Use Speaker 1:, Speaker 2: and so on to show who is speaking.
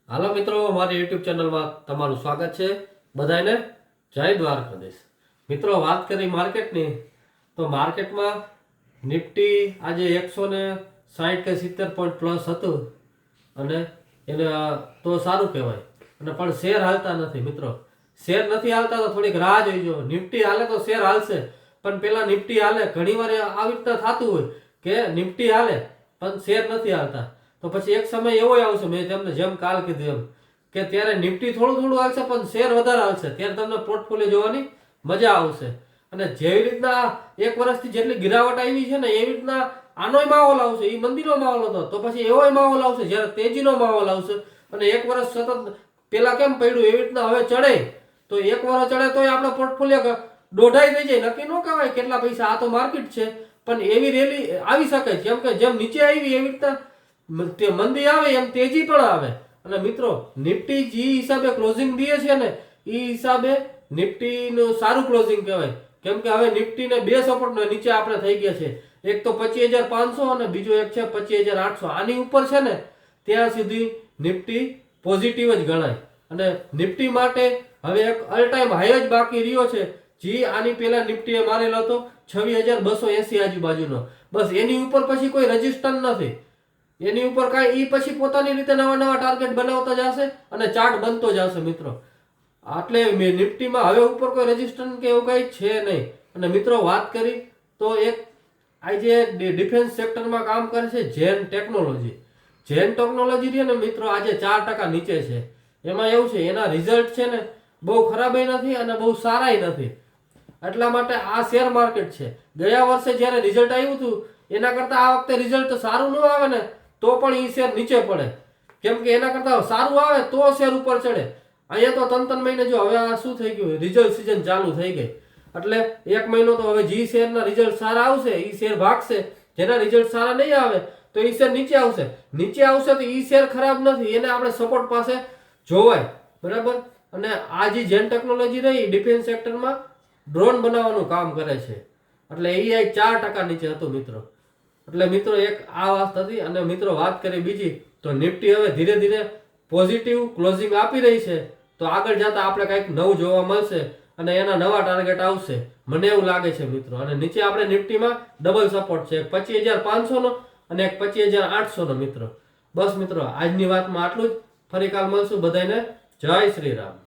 Speaker 1: હાલો મિત્રો, મારી યુટ્યુબ ચેનલમાં તમારું સ્વાગત છે. બધાને જય દ્વારકાધીશ. મિત્રો, વાત કરી માર્કેટની, તો માર્કેટમાં નિફ્ટી આજે 160 કે 70 પોઈન્ટ પ્લસ હતું અને એને તો સારું કહેવાય. અને પણ શેર હાલતા નથી મિત્રો. શેર નથી હાલતા તો થોડીક રાહ જોઈજો. નિફ્ટી હાલે તો શેર હાલશે, પણ પેલા નિફ્ટી હાલે. ઘણીવાર આવી રીતના થતું હોય કે નિફ્ટી હાલે પણ શેર નથી હાલતા. તો પછી એક સમય એવો આવશે, મેં તમને જેમ કાલ કીધું એમ, કે ત્યારે નિફ્ટી થોડું હાલશે પણ શેર વધારે હાલશે. ત્યારે તમને પોર્ટફોલિયો જોવાની મજા આવશે. અને જેવી રીતના એક વર્ષથી જેટલી ગિરાવટ આવી છે ને, એવી રીતના આનોય માહોલ આવશે. એ મંદીનો માહોલ હતો, તો પછી એવોય માહોલ આવશે જ્યારે તેજીનો માહોલ આવશે. અને એક વર્ષ સતત પેલા કેમ પડ્યું એવી રીતના હવે ચડે, તો એક વર્ષ ચડે તોય આપણો પોર્ટફોલિયો દોઢાઈ થઈ જાય. નક્કી ન કહેવાય કેટલા પૈસા, આ તો માર્કેટ છે. પણ એવી રેલી આવી શકે, જેમ કે જેમ નીચે આવી એવી રીતના મંદી આવે એમ તેજી પણ આવે. અને મિત્રો, નિફ્ટી જે હિસાબે ક્લોઝિંગ દે છે ને, એ હિસાબે નિફ્ટીનું સારું ક્લોઝિંગ કહેવાય. કેમ કે હવે નિફ્ટીને બે સપોર્ટ નીચે આપણે થઈ ગયા છે. એક તો 25,500 અને બીજો એક છે 25,800. આની ઉપર છે ને ત્યાં સુધી નિફ્ટી પોઝિટિવ જ ગણાય. અને નિફ્ટી માટે હવે એક ઓલ ટાઈમ હાઈ જ બાકી રહ્યો છે, જે આની પહેલા નિફ્ટીએ મારેલો હતો 26,280 આજુબાજુનો. બસ એની ઉપર પછી કોઈ રજિસ્ટન્સ નથી. એની ઉપર કાંઈ એ પછી પોતાની રીતે નવા ટાર્ગેટ બનાવતા જશે અને ચાર્ટ બનતો જશે મિત્રો. એટલે નિફ્ટીમાં હવે ઉપર કોઈ રેઝિસ્ટન્સ કે એવું કંઈ છે નહીં. અને મિત્રો, વાત કરી તો એક આજે ડિફેન્સ સેક્ટરમાં કામ કરે છે ઝેન ટેકનોલોજી. ઝેન ટેકનોલોજી રહી ને મિત્રો, આજે 4% નીચે છે. એમાં એવું છે, એના રિઝલ્ટ છે ને બહુ ખરાબય નથી અને બહુ સારાય નથી. એટલા માટે આ શેર માર્કેટ છે. ગયા વર્ષે જ્યારે રિઝલ્ટ આવ્યું હતું એના કરતાં આ વખતે રિઝલ્ટ સારું ન આવે ને તો પણ એ શેર નીચે પડે. કેમ કે એના કરતાં સારું આવે તો શેર ઉપર ચડે. અહીંયા તો 3 મહિને જો હવે આ શું થઈ ગયું, રિઝલ્ટ સિઝન ચાલુ થઈ ગઈ. એટલે એક મહિનો તો હવે જે શેરના રિઝલ્ટ સારા આવશે એ શેર ભાગશે. જેના રિઝલ્ટ સારા નહીં આવે તો એ શેર નીચે આવશે. નીચે આવશે તો એ શેર ખરાબ નથી, એને આપણે સપોર્ટ પાસે જોવાય. બરાબર. અને આ જે ઝેન ટેકનોલોજી રહી ડિફેન્સ સેક્ટરમાં ડ્રોન બનાવવાનું કામ કરે છે. એટલે એ 4% નીચે હતું મિત્રો. એટલે મિત્રો, એક આ વાત હતી. અને મિત્રો, વાત કરી બીજી, તો નિફ્ટી હવે ધીરે ધીરે પોઝિટિવ ક્લોઝિંગ આપી રહી છે. તો આગળ જતા આપણે કંઈક નવું જોવા મળશે અને એના નવા ટાર્ગેટ આવશે, મને એવું લાગે છે મિત્રો. અને નીચે આપણે નિફ્ટીમાં ડબલ સપોર્ટ છે, એક 25,500 નો અને એક 25,800 નો મિત્રો. બસ મિત્રો, આજની વાતમાં આટલું જ. ફરી કાલ મળશું. બધાને જય શ્રી રામ.